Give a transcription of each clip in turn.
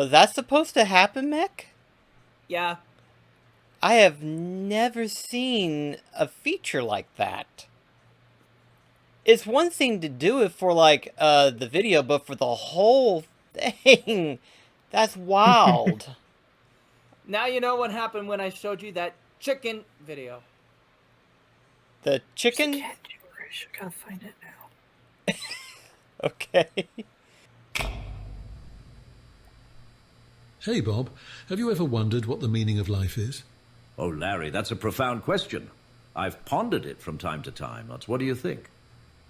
Was that supposed to happen, Mech? Yeah. I have never seen a feature like that. It's one thing to do it for, like, the video, but for the whole thing, that's wild. Now you know what happened when I showed you that chicken video. The chicken? I gotta find it now. Okay. Hey, Bob, have you ever wondered what the meaning of life is? Oh, Larry, that's a profound question. I've pondered it from time to time. What do you think?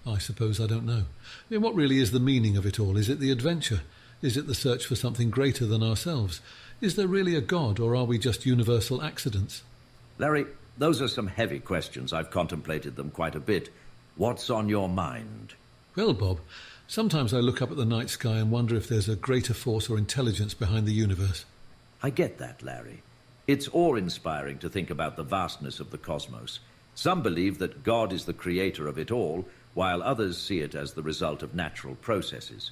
I suppose I don't know. I mean, what really is the meaning of it all? Is it the adventure? Is it the search for something greater than ourselves? Is there really a God, or are we just universal accidents? Larry, those are some heavy questions. I've contemplated them quite a bit. What's on your mind? Well, Bob, sometimes I look up at the night sky and wonder if there's a greater force or intelligence behind the universe. I get that, Larry. It's awe-inspiring to think about the vastness of the cosmos. Some believe that God is the creator of it all, while others see it as the result of natural processes.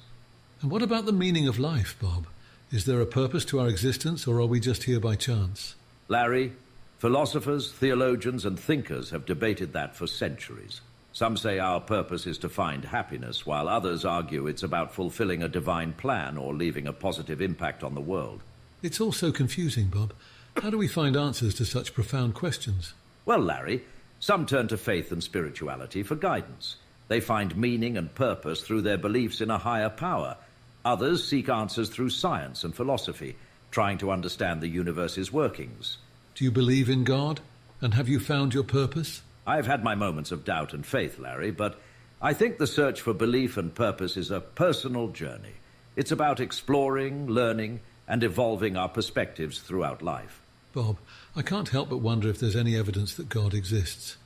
And what about the meaning of life, Bob? Is there a purpose to our existence, or are we just here by chance? Larry, philosophers, theologians, and thinkers have debated that for centuries. Some say our purpose is to find happiness, while others argue it's about fulfilling a divine plan or leaving a positive impact on the world. It's all so confusing, Bob. How do we find answers to such profound questions? Well, Larry, some turn to faith and spirituality for guidance. They find meaning and purpose through their beliefs in a higher power. Others seek answers through science and philosophy, trying to understand the universe's workings. Do you believe in God? And have you found your purpose? I've had my moments of doubt and faith, Larry, but I think the search for belief and purpose is a personal journey. It's about exploring, learning, and evolving our perspectives throughout life. Bob, I can't help but wonder if there's any evidence that God exists.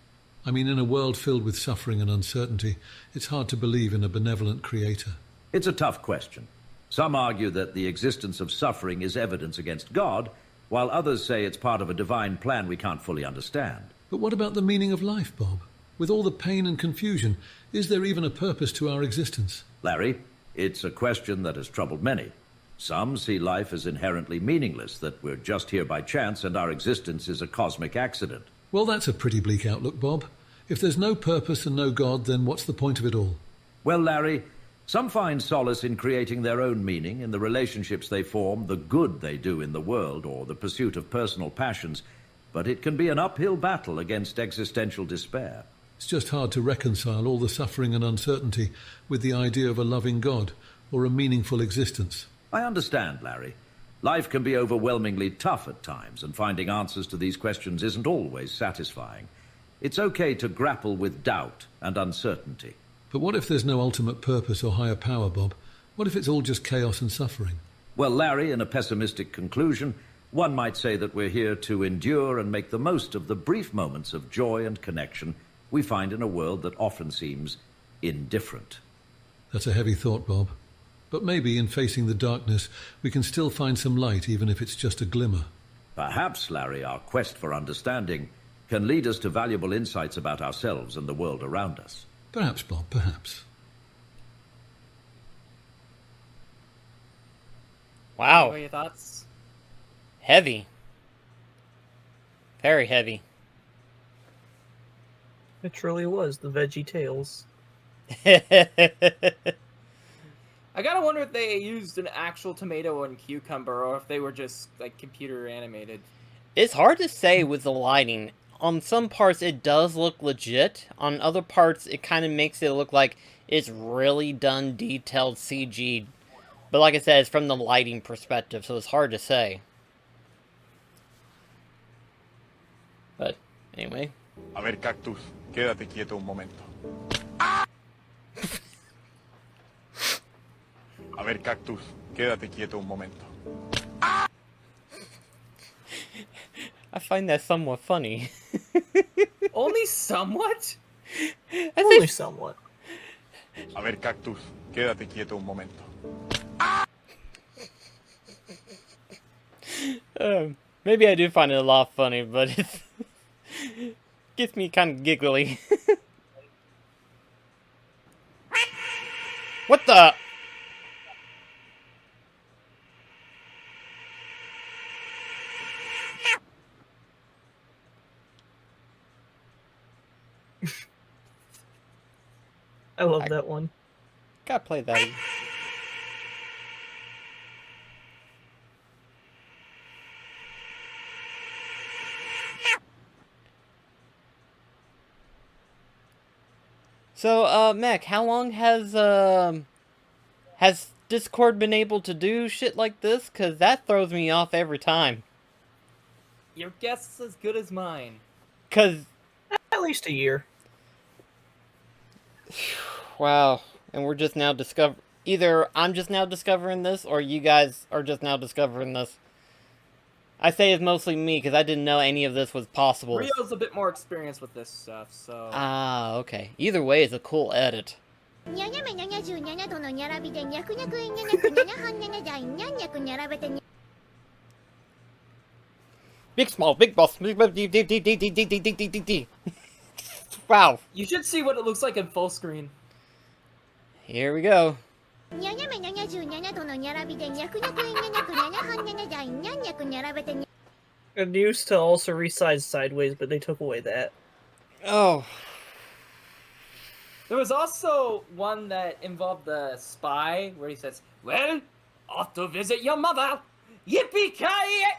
I mean, in a world filled with suffering and uncertainty, it's hard to believe in a benevolent creator. It's a tough question. Some argue that the existence of suffering is evidence against God, while others say it's part of a divine plan we can't fully understand. But what about the meaning of life, Bob? With all the pain and confusion, is there even a purpose to our existence? Larry, it's a question that has troubled many. Some see life as inherently meaningless, that we're just here by chance and our existence is a cosmic accident. Well, that's a pretty bleak outlook, Bob. If there's no purpose and no God, then what's the point of it all? Well, Larry, some find solace in creating their own meaning, in the relationships they form, the good they do in the world, or the pursuit of personal passions. But it can be an uphill battle against existential despair. It's just hard to reconcile all the suffering and uncertainty with the idea of a loving God or a meaningful existence. I understand, Larry. Life can be overwhelmingly tough at times, and finding answers to these questions isn't always satisfying. It's okay to grapple with doubt and uncertainty. But what if there's no ultimate purpose or higher power, Bob? What if it's all just chaos and suffering? Well, Larry, in a pessimistic conclusion, one might say that we're here to endure and make the most of the brief moments of joy and connection we find in a world that often seems indifferent. That's a heavy thought, Bob. But maybe in facing the darkness, we can still find some light, even if it's just a glimmer. Perhaps, Larry, our quest for understanding can lead us to valuable insights about ourselves and the world around us. Perhaps, Bob, perhaps. Wow. What are your thoughts? Heavy. Very heavy. It truly was the Veggie Tales. I gotta wonder if they used an actual tomato and cucumber, or if they were just, like, computer animated. It's hard to say with the lighting. On some parts, it does look legit. On other parts, it kind of makes it look like it's really done detailed CG. But like I said, it's from the lighting perspective, so it's hard to say. But, anyway. A ver, Cactus, quédate quieto un momento. A ver, Cactus, quédate quieto un momento. I find that somewhat funny. Only somewhat? Only somewhat. A ver, Cactus, quédate quieto un momento. Maybe I do find it a lot funny, but it gets me kind of giggly. What the? I love that one. Gotta play that. So, Mech, how long has Discord been able to do shit like this? Cause that throws me off every time. Your guess is as good as mine. Cause, At least a year. wow, and we're just now either I'm just now discovering this, or you guys are just now discovering this. I say it's mostly me, because I didn't know any of this was possible. Rio's a bit more experienced with this stuff, so... Ah, okay. Either way, it's a cool edit. Big small, big boss. Wow. You should see what it looks like in full screen. Here we go. It used to also resize sideways, but they took away that. Oh. There was also one that involved the spy, where he says, "Well, off to visit your mother. Yippee-ki-yay!"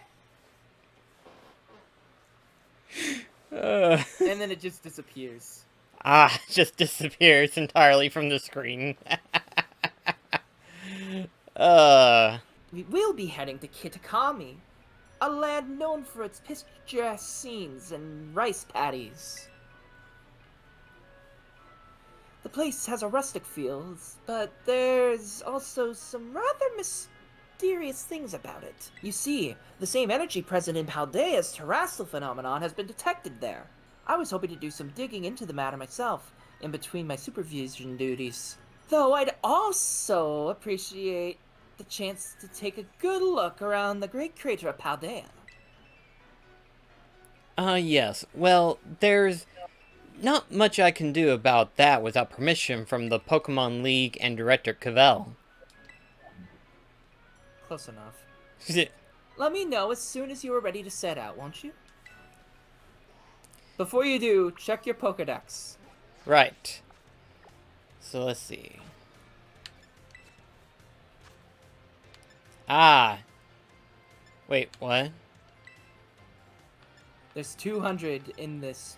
And then it just disappears. Ah, it just disappears entirely from the screen. We will be heading to Kitakami, a land known for its picturesque scenes and rice paddies. The place has a rustic feel, but there's also some rather mysterious things about it. You see, the same energy present in Paldea's terrestrial phenomenon has been detected there. I was hoping to do some digging into the matter myself, in between my supervision duties. Though I'd also appreciate the chance to take a good look around the great crater of Paldea. Yes. Well, there's not much I can do about that without permission from the Pokemon League and Director Cavell. Close enough. Let me know as soon as you are ready to set out, won't you? Before you do, check your Pokedex. Right. So let's see. Ah. Wait, what? There's 200 in this.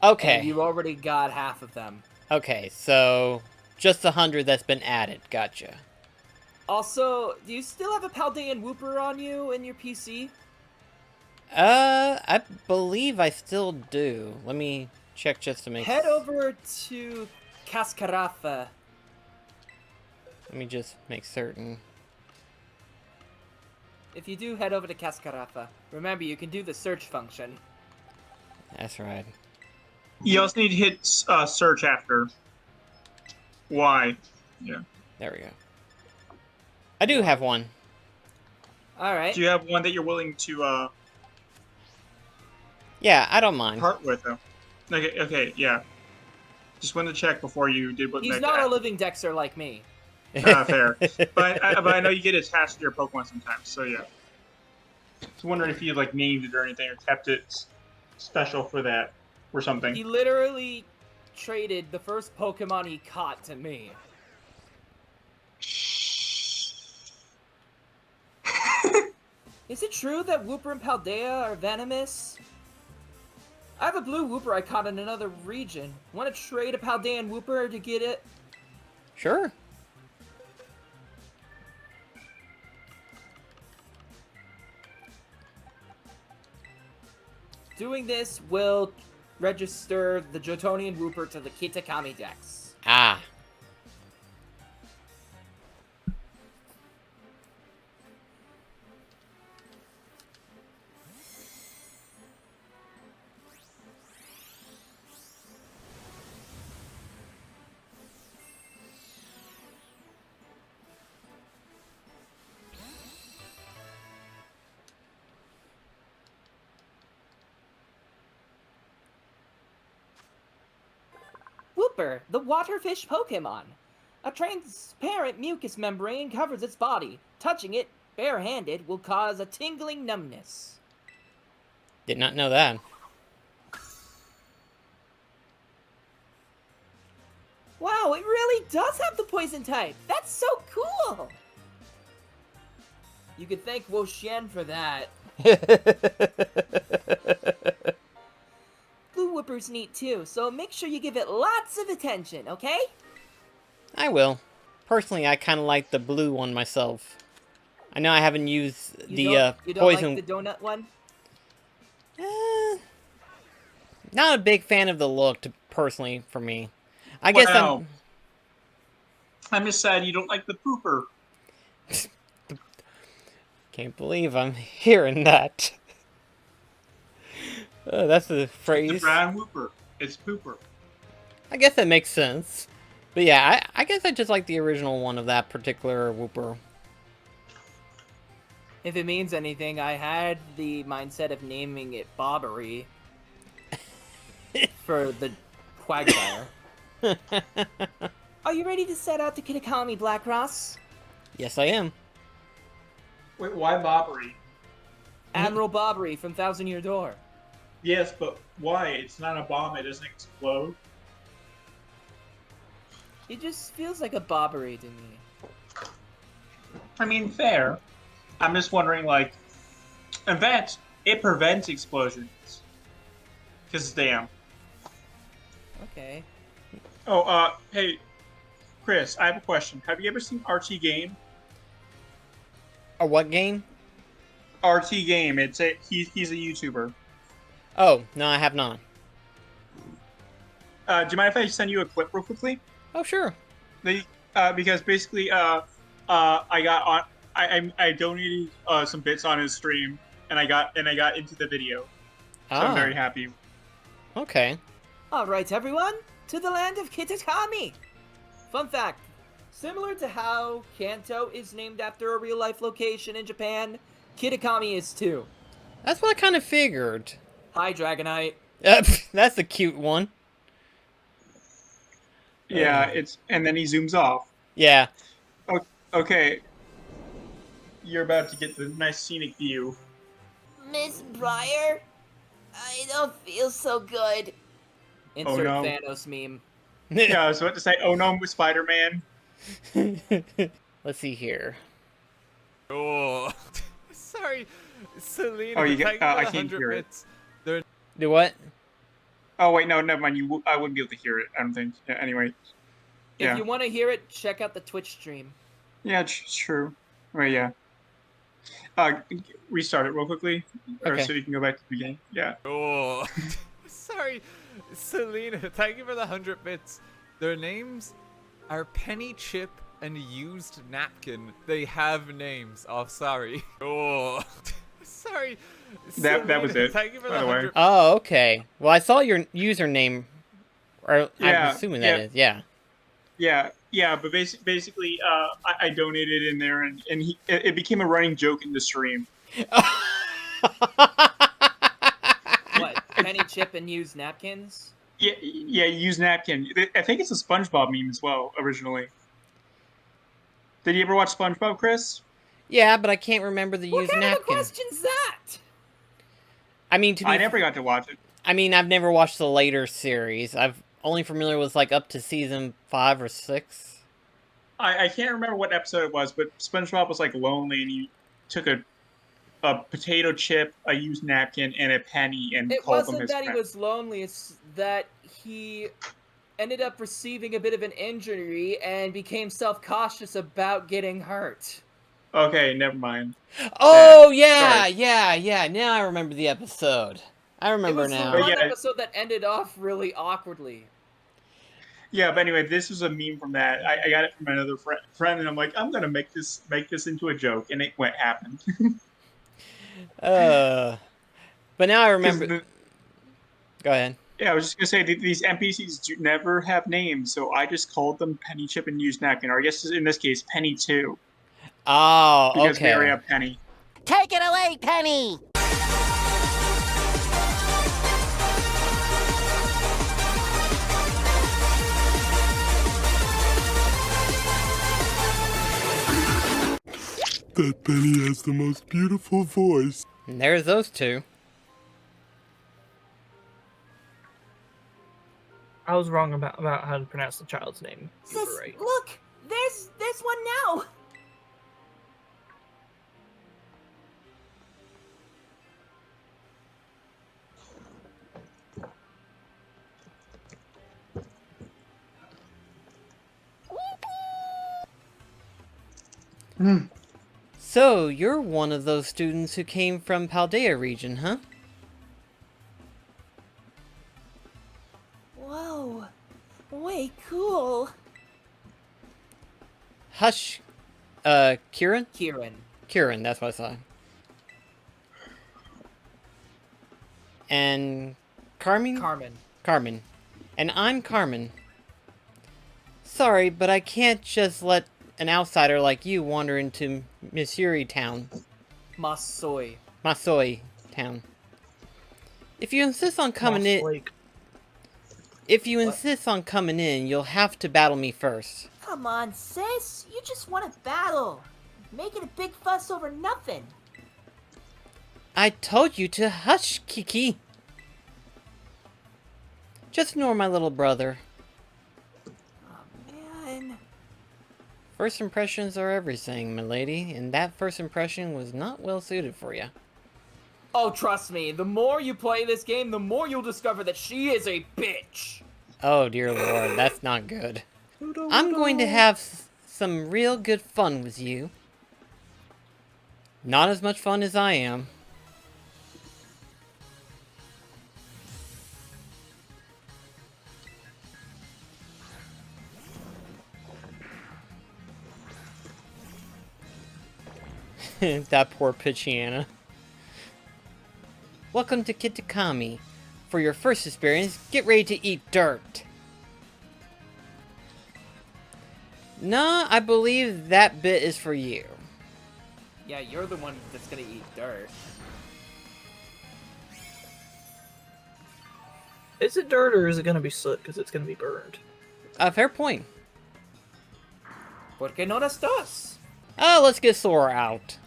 Okay. And you already got half of them. Okay, so just 100 that's been added. Gotcha. Also, do you still have a Paldean Wooper on you in your PC? I believe I still do. Let me check just to make... Head over to Cascarafa. Let me just make certain. If you do head over to Cascarafa, remember you can do the search function. That's right. You also need to hit search after Y. Yeah. There we go. I do have one. Alright. Do you have one that you're willing to Yeah, I don't mind. part with, though? Okay, yeah. Just wanted to check before you did what. He's not a living Dexter like me. Fair. But I know you get attached to your Pokemon sometimes, so yeah. Just wondering if you like named it or anything, or kept it special for that, or something. He literally traded the first Pokemon he caught to me. Is it true that Wooper and Paldea are venomous? I have a blue Wooper I caught in another region. Want to trade a Paldean Wooper to get it? Sure. Doing this will register the Jotonian Wooper to the Kitakami Dex. Ah. Wooper, the waterfish Pokemon. A transparent mucus membrane covers its body. Touching it, barehanded, will cause a tingling numbness. Did not know that. Wow, it really does have the poison type. That's so cool. You could thank Wo Xian for that. Blue Whipper's neat too, so make sure you give it lots of attention, okay? I will. Personally, I kind of like the blue one myself. I know I haven't used You the don't poison. like the donut one? Not a big fan of the look, personally, for me. I guess Wow. I'm just sad you don't like the pooper. Can't believe I'm hearing that. That's the It's phrase. the brown whooper. It's pooper. I guess that makes sense. But yeah, I guess I just like the original one of that particular Whooper. If it means anything, I had the mindset of naming it Bobbery for the Quagsire. Are you ready to set out to Kitakami, Blackross? Yes, I am. Wait, why Bobbery? Admiral Bobbery from Thousand Year Door. Yes, but why? It's not a bomb. It doesn't explode. It just feels like a Bobbery to me. I mean, fair. I'm just wondering, like, in fact, it prevents explosions. Because damn. Okay. Oh, hey, Chris, I have a question. Have you ever seen RT Game? A what game? RT Game. He's a YouTuber. Oh, no, I have not. Do you mind if I send you a clip real quickly? Oh, sure. Because basically, I got on. I donated some bits on his stream, and I got into the video. So I'm very happy. Okay. Alright, everyone, to the land of Kitakami! Fun fact, similar to how Kanto is named after a real-life location in Japan, Kitakami is too. That's what I kind of figured. Hi, Dragonite. That's a cute one. Yeah, and then he zooms off. Yeah. Okay. You're about to get the nice scenic view. Miss Briar? I don't feel so good. Insert no. Thanos meme. Yeah, I was about to say, oh no, Spider-Man. Let's see here. Oh, sorry, Selena. Oh, you thank get- I for the can't 100 hear it. bits. They're Do what? Oh wait, no, never mind. I wouldn't be able to hear it. I don't think. Yeah, anyway. Yeah. If you want to hear it, check out the Twitch stream. Yeah, it's true. Wait, yeah. Restart it real quickly, or Okay. so you can go back to the beginning. Yeah. Oh, sorry, Selena. Thank you for the 100 bits. Their names are Penny Chip and Used Napkin. They have names. Oh, sorry. Oh, sorry. That was Selena, it, Thank you for by the the way. 100. Oh, okay. Well, I saw your username. Or Yeah, I'm assuming that is. Yeah. Yeah, but basically, I donated in there, and it became a running joke in the stream. What, Penny Chip and Used Napkins? Yeah, use napkin. I think it's a SpongeBob meme as well, originally. Did you ever watch SpongeBob, Chris? Yeah, but I can't remember the What used kind of a napkin. question's that? I mean, to be I never got to watch it. I mean, I've never watched the later series. I've only familiar with like up to season 5 or 6. I can't remember what episode it was, but SpongeBob was like lonely, and he took a potato chip, a used napkin, and a penny, and It called them wasn't his that he friend. was lonely, it's that he ended up receiving a bit of an injury and became self-cautious about getting hurt. Okay, never mind. Oh, yeah, sorry. yeah. Now I remember the episode. I remember it was now. the one Yeah. episode that ended off really awkwardly. Yeah, but anyway, this was a meme from that. I got it from another friend, and I'm like, I'm gonna make this into a joke, and it happened. But now I 'Cause remember. the- Go ahead. Yeah, I was just gonna say these NPCs never have names, so I just called them Penny Chip and Used Napkin, or I guess in this case, Penny 2, Oh, because okay. we already have Penny. Take it away, Penny! That Penny has the most beautiful voice. And there's those two. I was wrong about how to pronounce the child's name. You Sis, were right. look! There's one now! So, you're one of those students who came from Paldea region, huh? Whoa. Way cool. Hush. Kieran? Kieran, that's what I saw. And Carmen? Carmen. And I'm Carmen. Sorry, but I can't just let an outsider like you wander into Missouri town. Masoi town. If you insist on coming Moss in... Lake. If you insist on coming in, you'll have to battle me first. Come on, sis. You just want to battle. Making a big fuss over nothing. I told you to hush, Kiki. Just ignore my little brother. Man. First impressions are everything, milady, and that first impression was not well suited for you. Oh, trust me. The more you play this game, the more you'll discover that she is a bitch. Oh, dear lord, that's not good. I'm going to have some real good fun with you. Not as much fun as I am. That poor Pichiana. Welcome to Kitakami. For your first experience, get ready to eat dirt. Nah, I believe that bit is for you. Yeah, you're the one that's gonna eat dirt. Is it dirt or is it gonna be soot? Because it's gonna be burned. Fair point. ¿Por qué no estás? Oh, let's get Sora out.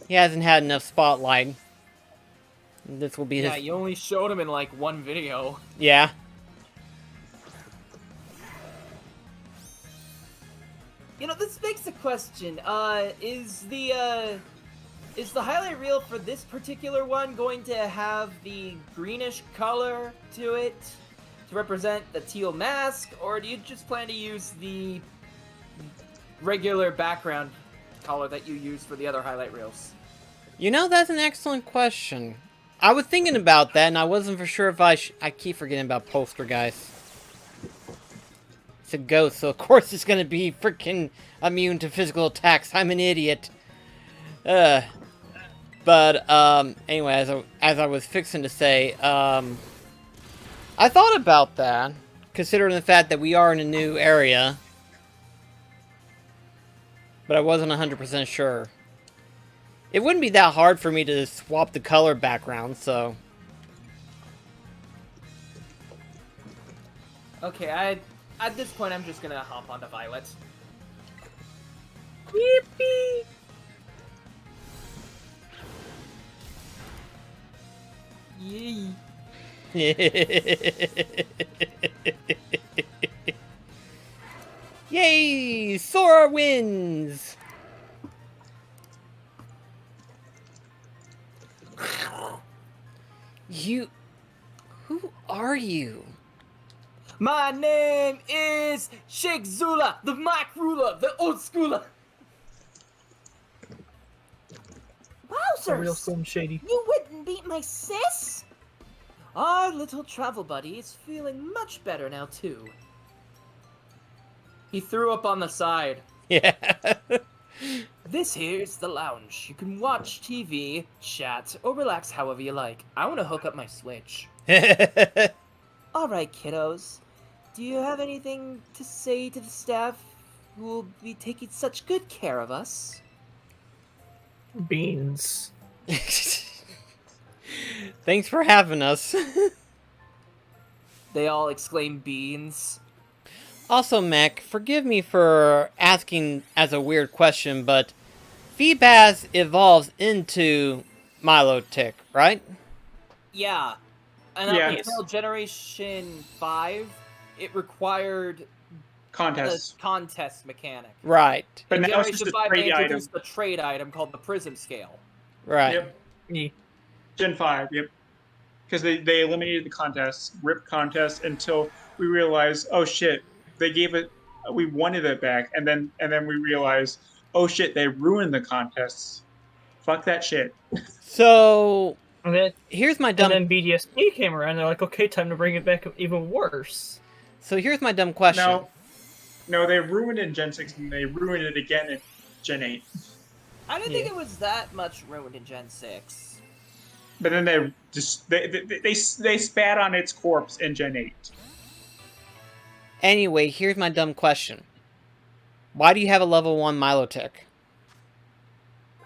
He hasn't had enough spotlight. This will be his... Yeah, you only showed him in like one video. Yeah. You know, this begs the question, is the highlight reel for this particular one going to have the greenish color to it to represent the teal mask, or do you just plan to use the regular background color that you use for the other highlight reels? You know, that's an excellent question. I was thinking about that, and I wasn't for sure if I keep forgetting about Poster, guys. It's a ghost, so of course it's gonna be freaking immune to physical attacks. I'm an idiot. Anyway, as I was fixing to say, I thought about that, considering the fact that we are in a new area. But I wasn't 100% sure. It wouldn't be that hard for me to swap the color background, so... Okay, at this point I'm just gonna hop onto Violet. Yippee! Yay! Yay! Sora wins! Who are you? My name is Sheikh Zula, the Mac ruler, the old schooler. A real Wowzers! Slim Shady. You wouldn't beat my sis? Our little travel buddy is feeling much better now, too. He threw up on the side. Yeah. This here's the lounge. You can watch TV, chat, or relax however you like. I want to hook up my Switch. Alright, kiddos. Do you have anything to say to the staff who will be taking such good care of us? Beans. Thanks for having us. They all exclaim beans. Also, Mech, forgive me for asking as a weird question, but Feebas evolves into Milotic, right? Yeah. And up Yes. until Generation 5, it required Contests. the contest mechanic. Right. But In now it's just Generation a 5, they trade item. introduced the trade item called the Prism Scale. Right. Yep. Yeah. Gen 5, yep. Because they eliminated the contests, ripped contests, until we realized, oh shit, they gave it, we wanted it back, and then we realized, oh shit, they ruined the contests. Fuck that shit. So And then, here's my and dumb. then BDSP came around. They're like, okay, time to bring it back even worse. So here's my dumb question. No, they ruined it in Gen 6, and they ruined it again in Gen 8. I didn't think it was that much ruined in Gen 6. But then they just they spat on its corpse in Gen 8. Anyway, here's my dumb question. Why do you have a level 1 Milotic?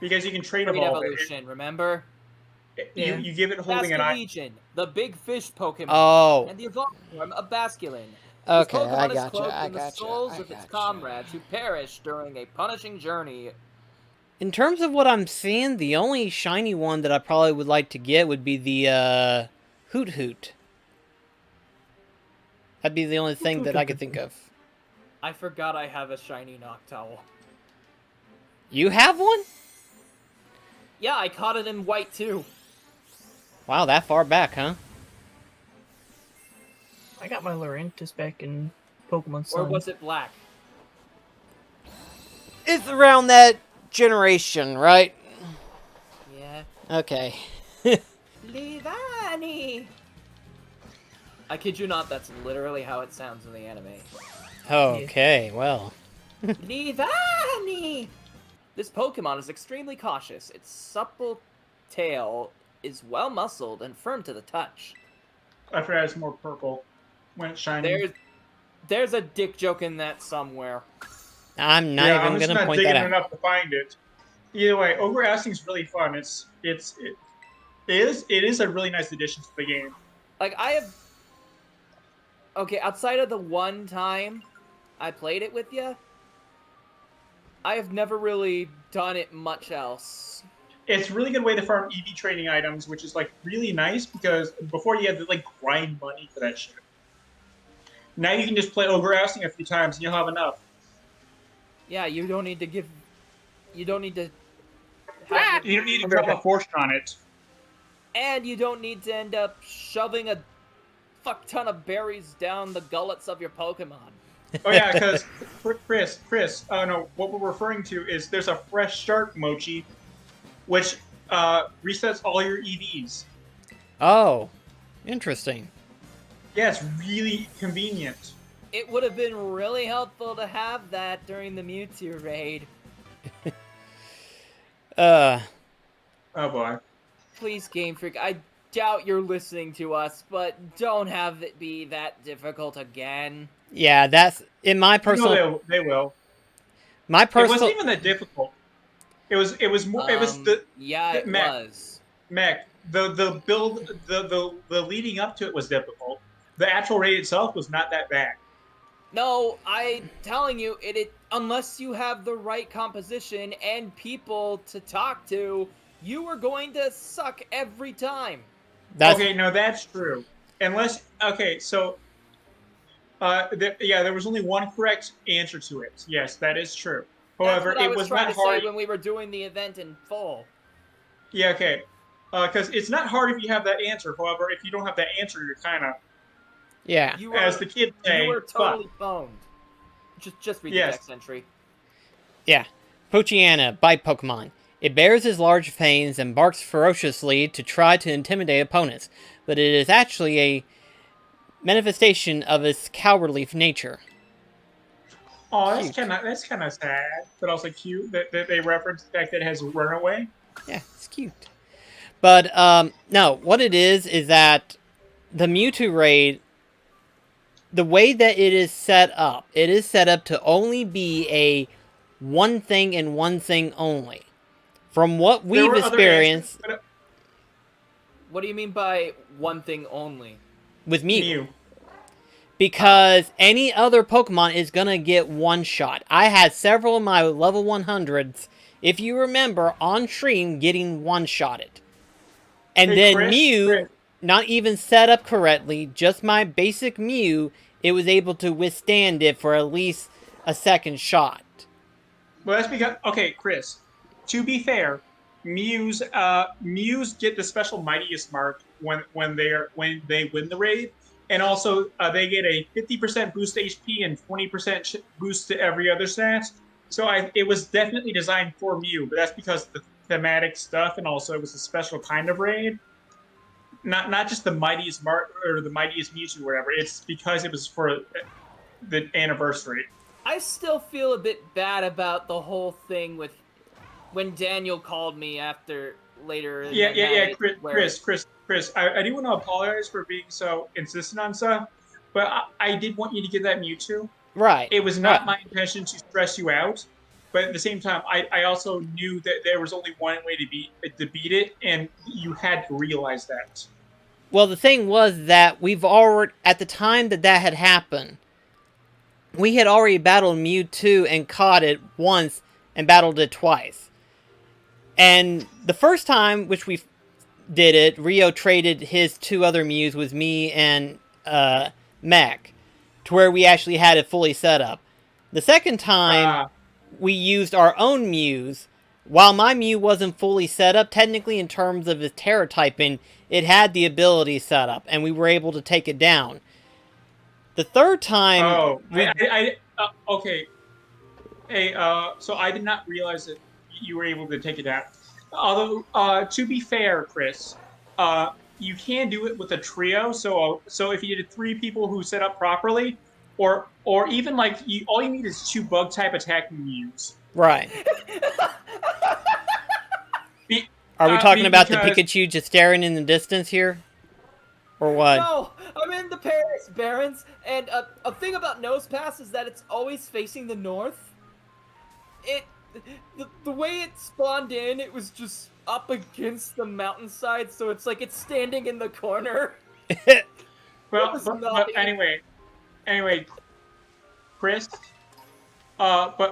Because you can trade Trade evolve it. evolution, remember? You give it holding an eye. Legion, the big fish Pokemon. Oh. And the evolved form of Basculin. Okay, This Pokemon I is gotcha, cloaked I in the gotcha, souls I of its gotcha. comrades who perished during a punishing journey. In terms of what I'm seeing, the only shiny one that I probably would like to get would be the Hoot Hoot. That'd be the only thing that I could think of. I forgot I have a shiny Noctowl. You have one? Yeah, I caught it in white too. Wow, that far back, huh? I got my Lurantis back in Pokemon Sun. Or was it black? It's around that generation, right? Yeah. Okay. Leavani! I kid you not, that's literally how it sounds in the anime. Okay, well. Leavani! This Pokemon is extremely cautious. Its supple tail is well muscled and firm to the touch. I forgot it's more purple when it's shining. There's a dick joke in that somewhere. I'm not even I'm just gonna not point digging that out. enough to find it. Either way, Ogre Asking is really fun. It is a really nice addition to the game. Like, okay, outside of the one time I played it with you, I have never really done it much else. It's a really good way to farm EV training items, which is like really nice because before you had to like grind money for that shit. Now you can just play Ogre Asking a few times and you'll have enough. Yeah, you don't need to have You don't need to drop a fortune on it. And you don't need to end up shoving a fuck ton of berries down the gullets of your Pokemon. Oh yeah, because Chris, no, what we're referring to is there's a fresh start mochi, which resets all your EVs. Oh, interesting. Yeah, it's really convenient. It would have been really helpful to have that during the Mewtwo raid. Oh boy. Please, Game Freak, I doubt you're listening to us, but don't have it be that difficult again. Yeah, that's in my personal. No, they will. My personal. It wasn't even that difficult. It was more. It was the. Yeah, it was. Mech. The build the leading up to it was difficult. The actual raid itself was not that bad. No, I'm telling you, it unless you have the right composition and people to talk to, you are going to suck every time. Okay, no, that's true. Unless, okay, so, there was only one correct answer to it. Yes, that is true. However, That's what it was trying not to hard. say when we were doing the event in full. Yeah, okay. Because it's not hard if you have that answer. However, if you don't have that answer, you're kind of, Yeah. as the kids say, You were totally fucked. boned. Just read Yes. the text entry. Yeah. Poochyena, bite Pokemon. It bears its large fangs and barks ferociously to try to intimidate opponents, but it is actually a manifestation of its cowardly nature. Oh, that's kind of sad, but also cute that they reference the fact that it has runaway. Yeah, it's cute. But, no, what it is that the Mewtwo raid, the way that it is set up to only be a one thing and one thing only. From what we've experienced... What do you mean by one thing only? With Mew. Because any other Pokemon is going to get one shot. I had several of my level 100s, if you remember, on stream getting one-shotted. And Hey, then Chris, Mew... not even set up correctly, just my basic Mew, it was able to withstand it for at least a second shot. Well, that's because okay, Chris. To be fair, Mews get the special Mightiest mark when they win the raid, and also they get a 50% boost to HP and 20% boost to every other stat. So it was definitely designed for Mew, but that's because of the thematic stuff, and also it was a special kind of raid. Not just the Mightiest mark or the Mightiest Mewtwo or whatever. It's because it was for the anniversary. I still feel a bit bad about the whole thing with when Daniel called me after later. Yeah, Chris. I do want to apologize for being so insistent on stuff, but I did want you to get that Mewtwo. Right. It was not my intention to stress you out, but at the same time, I also knew that there was only one way to beat it, and you had to realize that. Well, the thing was that we've already, at the time that had happened, we had already battled Mewtwo and caught it once and battled it twice. And the first time, which we did it, Rio traded his 2 other Mews with me and Mech, to where we actually had it fully set up. The second time, we used our own Mews. While my Mew wasn't fully set up, technically in terms of its Terra typing, it had the ability set up, and we were able to take it down. The third time... okay. Hey, so I did not realize that you were able to take it down. Although, to be fair, Chris, you can do it with a trio. So if you did 3 people who set up properly, or even like all you need is 2 bug type attacking Mews. Right. Are we talking about the Pikachu just staring in the distance here? Or what? No, I'm in the Paris Barrens, and a thing about Nosepass is that it's always facing the north. The way it spawned in, it was just up against the mountainside, so it's like it's standing in the corner. Well, but anyway, Chris, but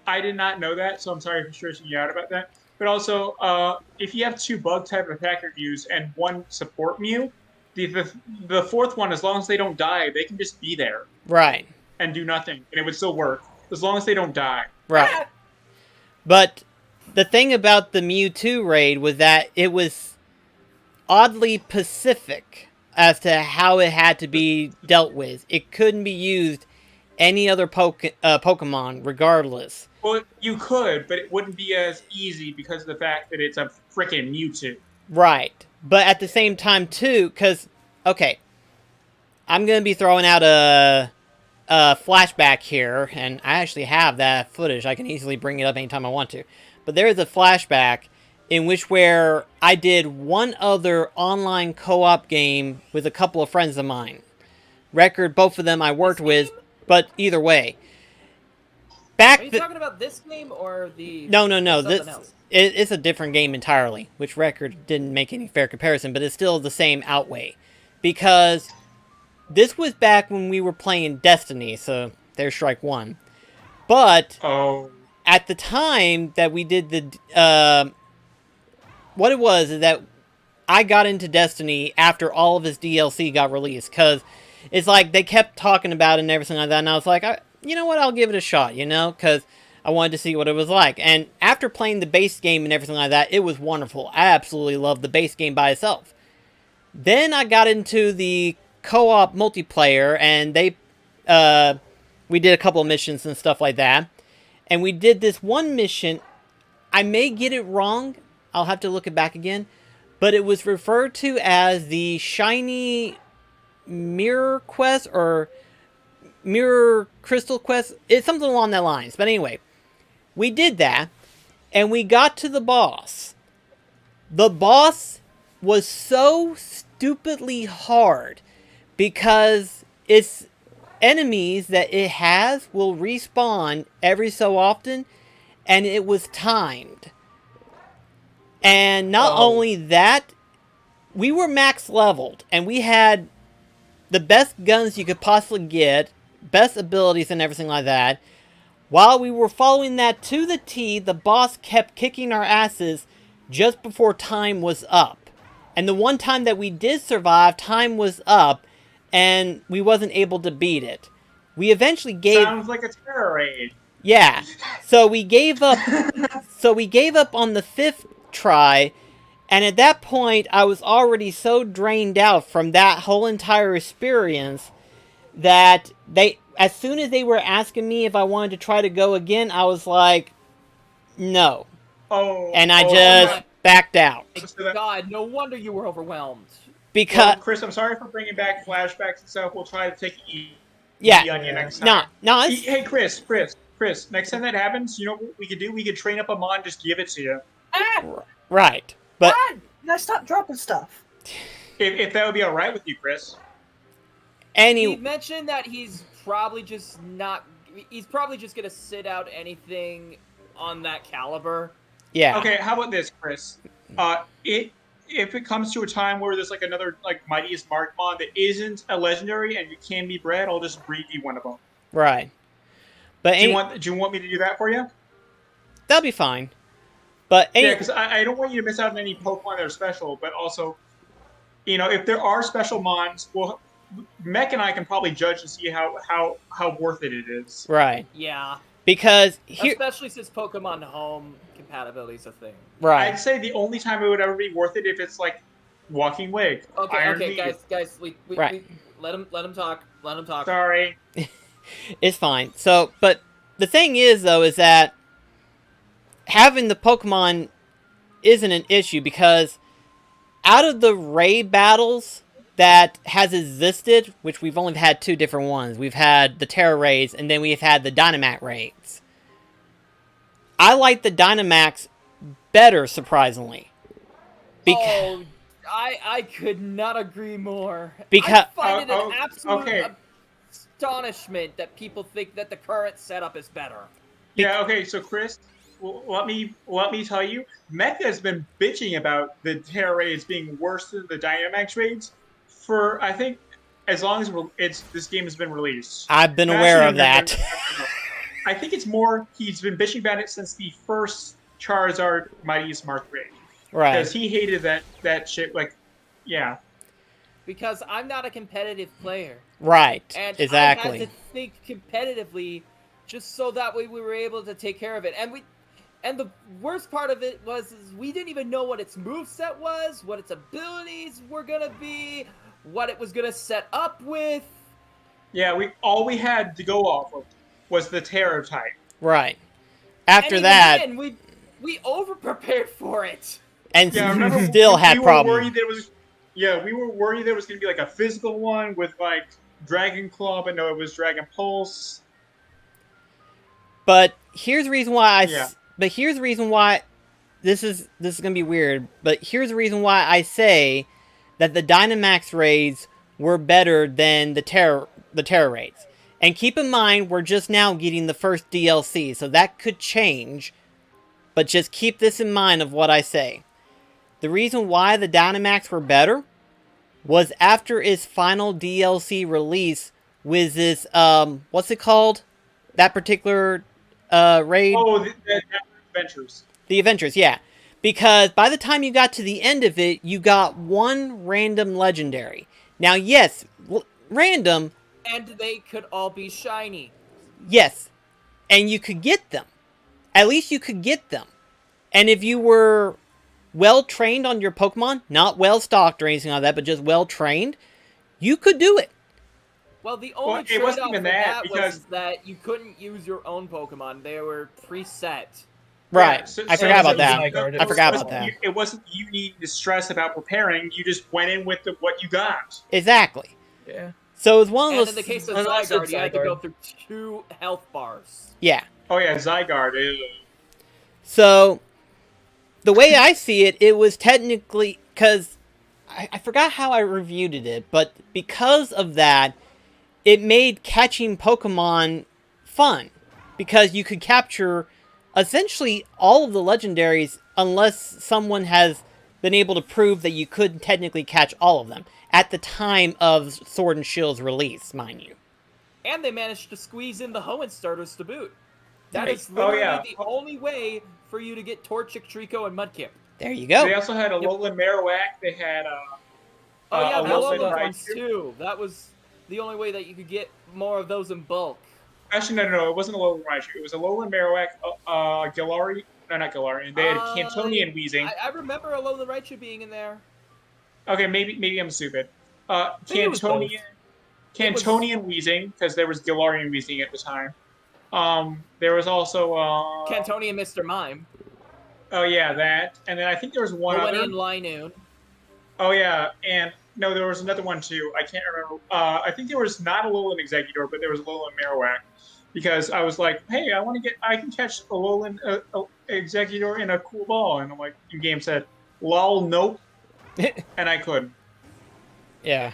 I did not know that, so I'm sorry for stressing you out about that. But also, if you have 2 bug type attacker Mews and 1 support Mew, the 4th one, as long as they don't die, they can just be there. Right. And do nothing, and it would still work, as long as they don't die. Right. But the thing about the Mewtwo raid was that it was oddly specific as to how it had to be dealt with. It couldn't be used any other Pokemon, regardless. Well, you could, but it wouldn't be as easy because of the fact that it's a frickin' Mewtwo. Right. But at the same time, too, because, okay, I'm going to be throwing out a flashback here, and I actually have that footage. I can easily bring it up anytime I want to. But there is a flashback in which where I did one other online co-op game with a couple of friends of mine. Record, both of them I worked with, but either way. Are you talking about this game or the... No. It's a different game entirely, which Record didn't make any fair comparison, but it's still the same outweigh. Because this was back when we were playing Destiny, so there's strike 1. But at the time that we did the... what it was is that I got into Destiny after all of his DLC got released, because it's like they kept talking about it and everything like that, and I was like, you know what, I'll give it a shot, because I wanted to see what it was like. And after playing the base game and everything like that, it was wonderful. I absolutely loved the base game by itself. Then I got into the co-op multiplayer, and we did a couple of missions and stuff like that. And we did this one mission, I may get it wrong, I'll have to look it back again, but it was referred to as the Shiny Mirror Quest, or Mirror Crystal Quest. It's something along that lines. But anyway, we did that, and we got to the boss. The boss was so stupidly hard because its enemies that it has will respawn every so often, and it was timed. And not only that, we were max leveled, and we had the best guns you could possibly get, best abilities and everything like that. While we were following that to the T, the boss kept kicking our asses just before time was up. And the one time that we did survive, time was up, and we wasn't able to beat it. We eventually gave... Sounds like a terror raid. Yeah. So we gave up... So we gave up on the 5th try, and at that point, I was already so drained out from that whole entire experience that as soon as they were asking me if I wanted to try to go again, I was like, no. And I just backed out. God, no wonder you were overwhelmed. Because... Well, Chris, I'm sorry for bringing back flashbacks and stuff. We'll try to take it easy on you next time. Hey, Chris, next time that happens, you know what we could do? We could train up a mod and just give it to you. Right. But... God, you guys stop dropping stuff. If that would be alright with you, Chris. He mentioned that he's probably just gonna sit out anything on that caliber. Yeah. Okay, how about this, Chris? If it comes to a time where there's like another like Mightiest Mark mod that isn't a legendary and you can be bred, I'll just breed you one of them. Right. But do you want me to do that for you? That'll be fine. But yeah, because I don't want you to miss out on any Pokemon that are special, but also, you know, if there are special mons, well, Mech and I can probably judge and see how worth it is. Right. Yeah. Because especially since Pokemon Home compatibility is a thing. Right. I'd say the only time it would ever be worth it if it's like Walking Wig. Okay, guys, we let him talk. Let him talk. Sorry. It's fine. So, but the thing is, though, is that having the Pokemon isn't an issue because out of the raid battles that has existed, which we've only had 2 different ones. We've had the Terra raids, and then we've had the Dynamax raids. I like the Dynamax better, surprisingly. I could not agree more. Because I find it an absolute astonishment that people think that the current setup is better. Yeah, okay, so Chris, let me tell you, Mech has been bitching about the Terra raids being worse than the Dynamax raids for, I think, as long as this game has been released. I've been aware of that. I think it's more, he's been bitching about it since the first Charizard Mightiest Mark raid. Right. Because he hated that shit, like, yeah. Because I'm not a competitive player. Right, and exactly. I had to think competitively just so that way we were able to take care of it. And the worst part of it was we didn't even know what its moveset was, what its abilities were gonna be, what it was gonna set up with. Yeah, all we had to go off of was the Terror type. Right. After that, then, we over-prepared for it. And still had problems. We were worried there was going to be like a physical one with like Dragon Claw, but no, it was Dragon Pulse. But here's the reason why here's the reason why this is gonna be weird. But here's the reason why I say that the Dynamax raids were better than the Terra raids. And keep in mind, we're just now getting the first DLC, so that could change. But just keep this in mind of what I say. The reason why the Dynamax were better was after its final DLC release with this, what's it called? That particular raid? Oh, the Adventures. The Adventures, yeah. Because by the time you got to the end of it, you got one random legendary. Now, yes, random. And they could all be shiny. Yes. And you could get them. At least you could get them. And if you were well-trained on your Pokemon, not well-stocked or anything like that, but just well-trained, you could do it. Well, the only trade-off for that was that you couldn't use your own Pokemon. They were preset. Right. Yeah, I forgot about that. I forgot about that. It wasn't you needing to stress about preparing. You just went in with what you got. Exactly. Yeah. So it's one of those... And in the case of Zygarde, you had to go through 2 health bars. Yeah. Oh yeah, Zygarde. So, the way I see it, it was technically... Because I forgot how I reviewed it, but because of that, it made catching Pokemon fun. Because you could capture essentially all of the legendaries unless someone has been able to prove that you could technically catch all of them. At the time of Sword and Shield's release, mind you. And they managed to squeeze in the Hoenn starters to boot. That Right. is literally the only way for you to get Torchic, Trico, and Mudkip. There you go. They also had a Alolan Marowak. They had Oh yeah, the Alolan Alolan ones Raichu. too. That was the only way that you could get more of those in bulk. Actually, no, it wasn't a Alolan Raichu. It was a Alolan Marowak, Galari. No, not Galarian. They had Cantoni and Weezing. I remember Alolan Raichu being in there. Okay, maybe I'm stupid. Maybe it was both. Cantoni and Weezing, because there was Galarian and Weezing at the time. There was also Cantoni and Mr. Mime. Oh yeah, that. And then I think there was one other. and Linoon. Oh yeah, and no, there was another one too. I can't remember. I think there was not a Alolan Exeggutor, but there was a Alolan Marowak. Because I was like, hey, I can catch a Alolan Exeggutor in a cool ball, and I'm like, in game said, lol, nope, and I couldn't. Yeah.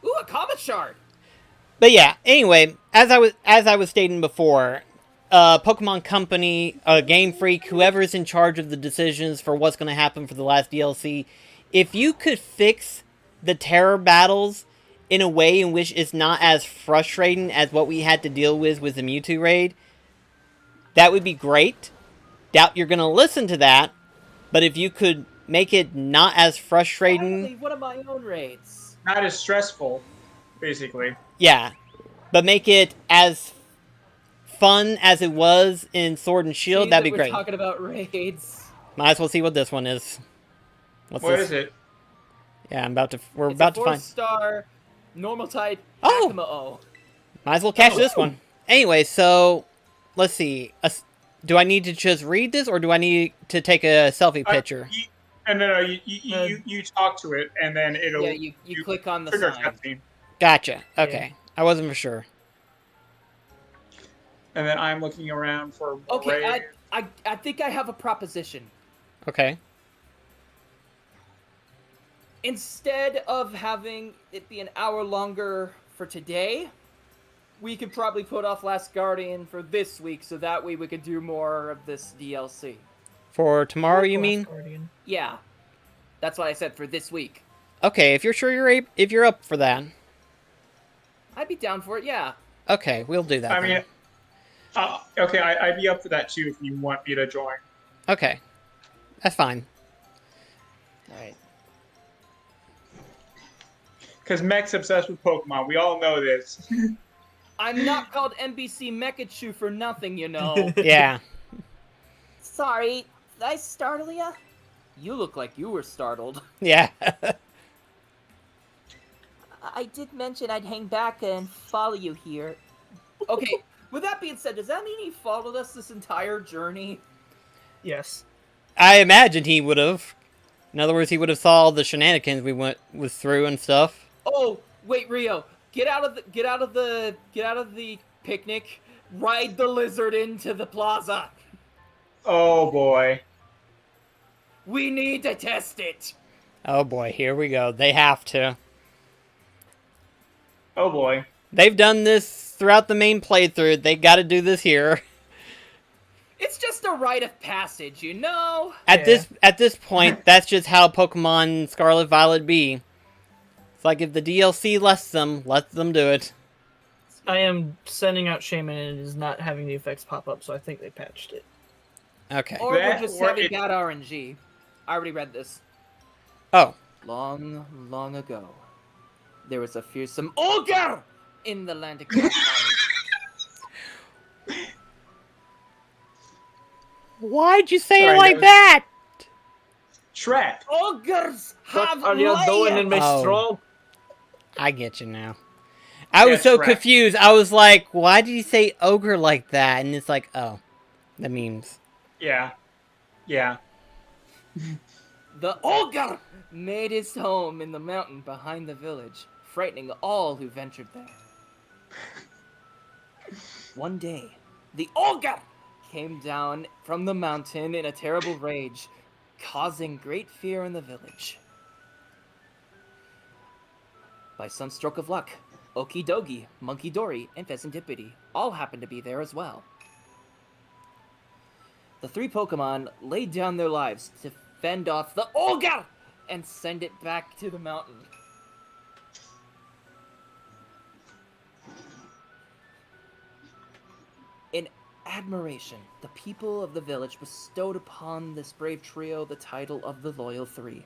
Ooh, a Comet Shard. But yeah, anyway, as I was stating before, Pokemon Company, Game Freak, whoever's in charge of the decisions for what's going to happen for the last DLC, if you could fix the terror battles in a way in which it's not as frustrating as what we had to deal with the Mewtwo raid, that would be great. Doubt you're going to listen to that, but if you could make it not as frustrating... One of my own raids. Not as stressful, basically. Yeah, but make it as fun as it was in Sword and Shield, that'd be great. We're talking about raids. Might as well see what this one is. What is it? Yeah, we're It's about a to find... 4-star normal type Oh! Akuma-O. Might as well catch this one. Anyway, so let's see. Do I need to just read this, or do I need to take a selfie picture? No, you talk to it, and then it'll... Yeah, you click on the trigger sign. cutscene. Gotcha. Okay. I wasn't for sure. And then I'm looking around for... Okay, I think I have a proposition. Okay. Instead of having it be an hour longer for today, we could probably put off Last Guardian for this week, so that way we could do more of this DLC. For tomorrow, you mean? Guardian. Yeah. That's what I said, for this week. Okay, if you're sure if you're up for that. I'd be down for it, yeah. Okay, we'll do that. I mean, okay, I'd be up for that too if you want me to join. Okay. That's fine. Alright. Because Mech's obsessed with Pokemon. We all know this. I'm not called NBC Mechachu for nothing, you know. Yeah. Sorry, did I startle ya? You look like you were startled. Yeah. I did mention I'd hang back and follow you here. Okay, with that being said, does that mean he followed us this entire journey? Yes. I imagine he would have. In other words, he would have saw the shenanigans we was through and stuff. Oh, wait, Rio, get out of the picnic. Ride the lizard into the plaza. Oh boy. We need to test it. Oh boy, here we go. They have to. Oh boy. They've done this throughout the main playthrough. They got to do this here. It's just a rite of passage, you know? At this point, that's just how Pokemon Scarlet Violet be. It's like if the DLC lets them do it. I am sending out Shaman and it is not having the effects pop up, so I think they patched it. Okay. Or we're just having bad RNG. I already read this. Oh. Long, long ago, there was a fearsome ogre in the land of California. Why'd you say it like that? Shrek. Ogres have What are you doing in my stroll? I get you now. I was so confused. I was like, why did you say ogre like that? And it's like, oh, the memes. Yeah. Yeah. The ogre made his home in the mountain behind the village, frightening all who ventured there. One day, the ogre came down from the mountain in a terrible rage, causing great fear in the village. By some stroke of luck, Okidogi, Monkey Dory, and Pheasantipity all happened to be there as well. The three Pokemon laid down their lives to fend off the ogre and send it back to the mountain. admiration, the people of the village bestowed upon this brave trio the title of the Loyal Three.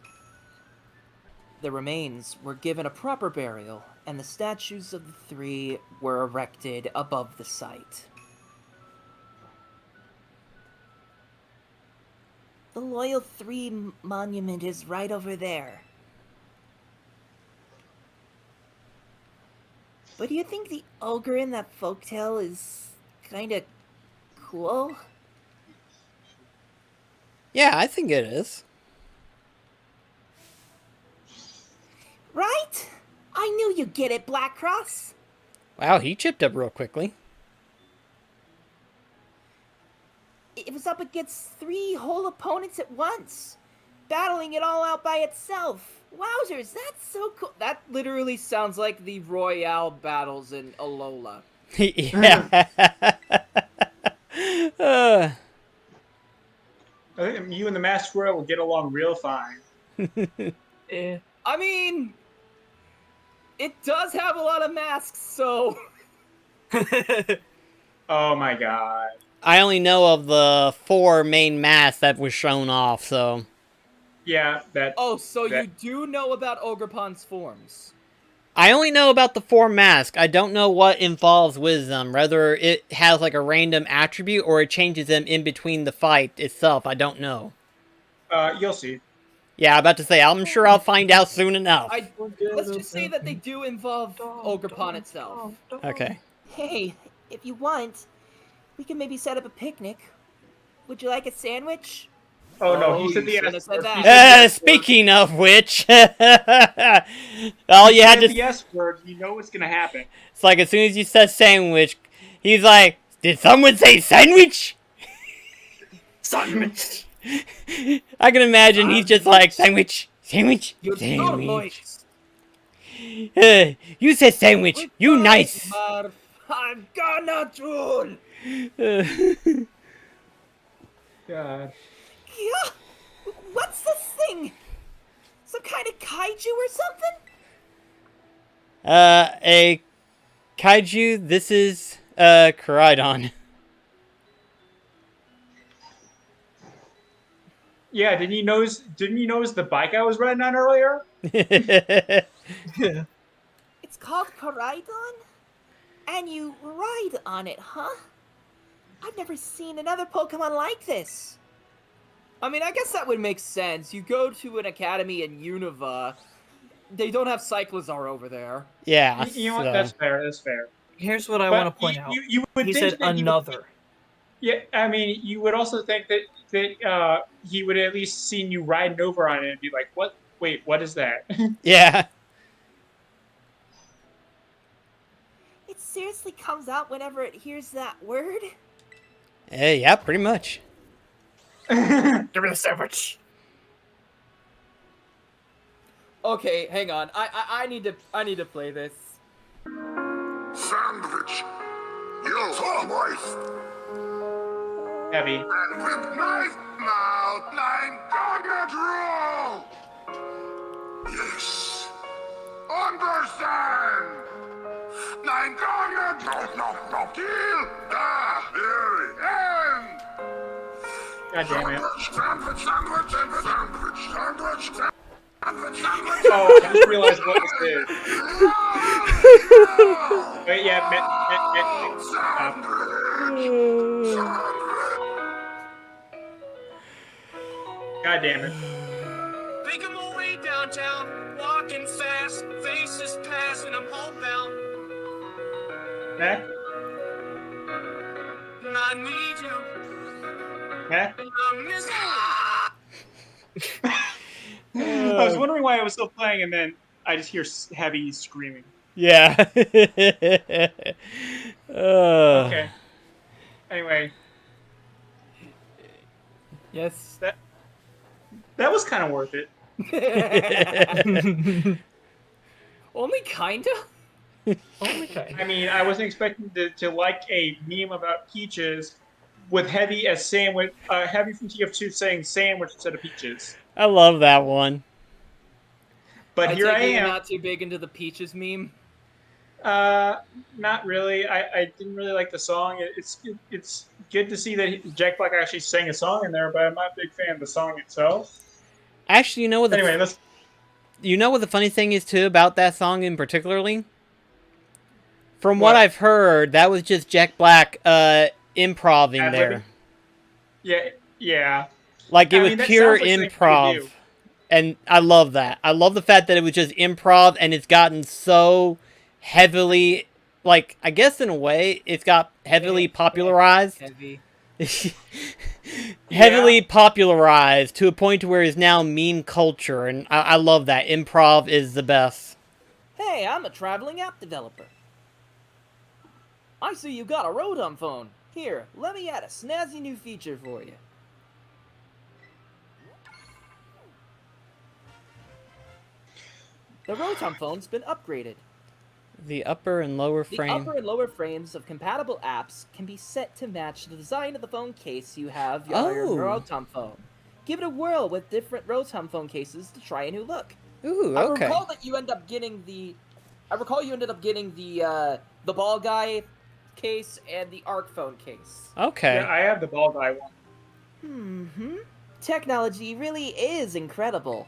Their remains were given a proper burial, and the statues of the three were erected above the site. The Loyal Three monument is right over there. But do you think the ogre in that folktale is kinda cool? Yeah, I think it is. Right? I knew you'd get it, Black Cross. Wow, he chipped up real quickly. It was up against 3 whole opponents at once, battling it all out by itself. Wowzers, that's so cool. That literally sounds like the Royale battles in Alola. Yeah. I think you and the Masked Royal will get along real fine. I mean, it does have a lot of masks, so... Oh my god. I only know of the 4 main masks that was shown off, so... Yeah, that... Oh, so you do know about Ogerpon's forms? I only know about the 4 masks. I don't know what involves with them. Whether it has like a random attribute or it changes them in between the fight itself. I don't know. You'll see. Yeah, I'm about to say, I'm sure I'll find out soon enough. Let's just say that they do involve Ogerpon itself. Okay. Hey, if you want, we can maybe set up a picnic. Would you like a sandwich? Oh no, he Oh, said the you shouldn't have said that. Speaking of which, all you had to... the S word, you know what's gonna happen. It's like as soon as you said sandwich, he's like, did someone say sandwich? Sandwich. I can imagine he's just like, sandwich, sandwich, You're sandwich. You said sandwich, you nice. I'm gonna drool. God. Yeah. What's this thing? Some kind of kaiju or something? A kaiju, this is, Koraidon. Yeah, didn't you notice the bike I was riding on earlier? Yeah. It's called Koraidon? And you ride on it, huh? I've never seen another Pokemon like this. I mean, I guess that would make sense. You go to an academy in Unova, they don't have Cyclizar over there. Yeah. You know what? That's fair. That's fair. Here's what I But want to point out. You would He think said that he would- another. Yeah, I mean, you would also think that he would at least seen you riding over on it and be like, "What? Wait, what is that?" Yeah. It seriously comes out whenever it hears that word? Yeah, pretty much. Give me the sandwich. Okay, hang on. I need to play this. Sandwich. You so moist. Heavy. And with knife mouth, nine target roll. Yes. Understand. Nine target. No. Kill. Very end. God damn it. Sandwich. Oh, I just realized what this is. Wait, yeah, God damn it. Making my way downtown, walking fast, faces passing, I'm homebound. Mac? And I need you. Mac? And I miss I was wondering why I was still playing, and then I just hear Heavy screaming. Yeah. Okay. Anyway. Yes. That was kind of worth it. Only kinda? Only kind. I mean, I wasn't expecting to like a meme about peaches with Heavy as sandwich. Heavy from TF2 saying sandwich instead of peaches. I love that one. But here I take it you're am. not too big into the peaches meme. Not really. I didn't really like the song. It's good to see that Jack Black actually sang a song in there, but I'm not a big fan of the song itself. Actually, you know what? Anyway, let's. You know what the funny thing is too about that song in particularly? From what I've heard, that was just Jack Black improving there. Yeah. Like it was pure improv. And I love that. I love the fact that it was just improv and it's gotten so heavily, like, I guess in a way, it's got heavily popularized. Heavily popularized to a point where it's now meme culture, and I love that. Improv is the best. Hey, I'm a traveling app developer. I see you got a Rotom phone. Here, let me add a snazzy new feature for you. The Rotom phone's been upgraded. The upper and lower frame. The upper and lower frames of compatible apps can be set to match the design of the phone case you have on your Rotom phone. Give it a whirl with different Rotom phone cases to try a new look. Ooh, okay. I recall that you end up getting the. I recall you ended up getting the ball guy case and the Arc phone case. Okay. Yeah, I have the ball guy one. Technology really is incredible.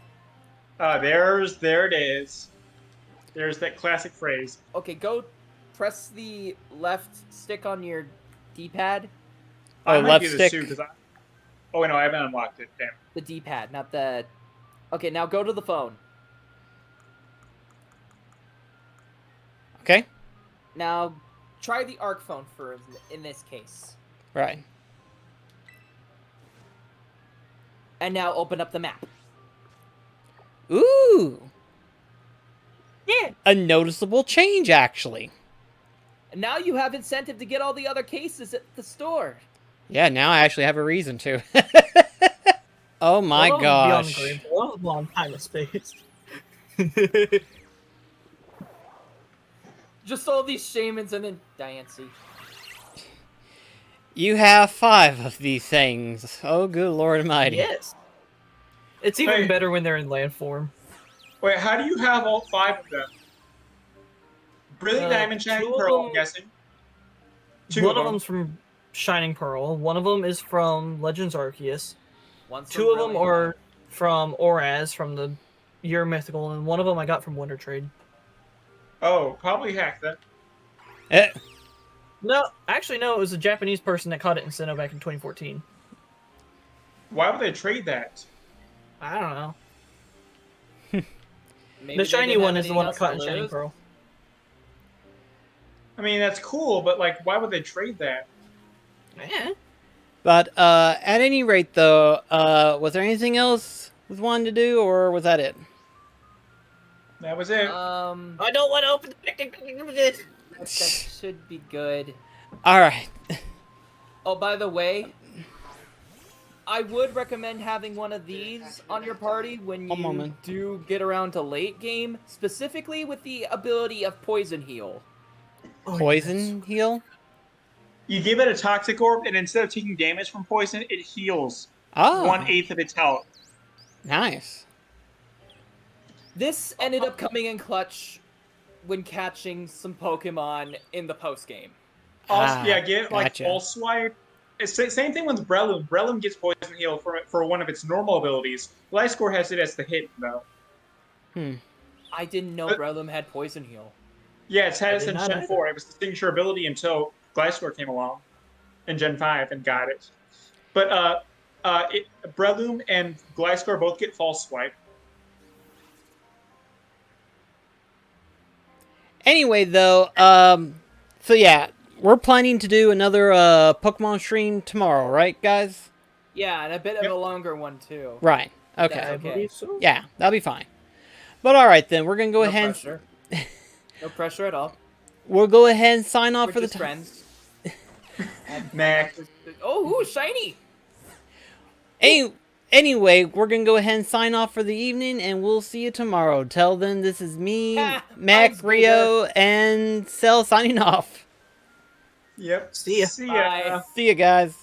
There it is. There's that classic phrase. Okay, go press the left stick on your D-pad. Oh, left stick. Oh, no, I haven't unlocked it. Damn. The D-pad, not the... Okay, now go to the phone. Okay. Now, try the Arc phone in this case. Right. And now open up the map. Ooh! Yeah! A noticeable change, actually. And now you have incentive to get all the other cases at the store. Yeah, now I actually have a reason to. Oh my gosh. One of them on time and space. Just all these shamans and then Diancie. You have 5 of these things. Oh, good Lord Almighty. Yes. It's even better when they're in land form. Wait, how do you have all 5 of them? Brilliant Diamond, Shining Pearl, I'm guessing. One of them's from Shining Pearl. One of them is from Legends Arceus. Two of them are from Oraz, from the Year Mythical, and one of them I got from Wonder Trade. Oh, probably hacked then. No, actually, no. It was a Japanese person that caught it in Sinnoh back in 2014. Why would they trade that? I don't know. Maybe the shiny one is the one that caught in Shining Pearl. I mean, that's cool, but, like, why would they trade that? Yeah. But, at any rate, though, was there anything else with wanting to do, or was that it? That was it. I don't want to open the... That should be good. Alright. Oh, by the way, I would recommend having one of these on your party when you do get around to late game, specifically with the ability of Poison Heal. Poison Heal? You give it a Toxic Orb, and instead of taking damage from poison, it heals 1/8 of its health. Nice. This ended up coming in clutch when catching some Pokemon in the post-game. Yeah, get like Pulse Swipe. It's the same thing with Breloom. Breloom gets Poison Heal for one of its normal abilities. Gliscor has it as the hit, though. I didn't know Breloom had Poison Heal. Yeah, it's had it since Gen 4. It was the signature ability until Gliscor came along in Gen 5 and got it. But Breloom and Gliscor both get False Swipe. Anyway, though, so yeah, we're planning to do another Pokemon stream tomorrow, right, guys? Yeah, and a bit of a longer one, too. Right. Okay. That's okay. Yeah, that'll be fine. But alright then, we're gonna go ahead pressure. No pressure at all. We'll go ahead and sign off for the friends. Mac. Oh, ooh, shiny! Anyway, we're gonna go ahead and sign off for the evening, and we'll see you tomorrow. Till then, this is me, Mac, Rio, and Cell signing off. Yep. See ya. See ya. See ya, guys.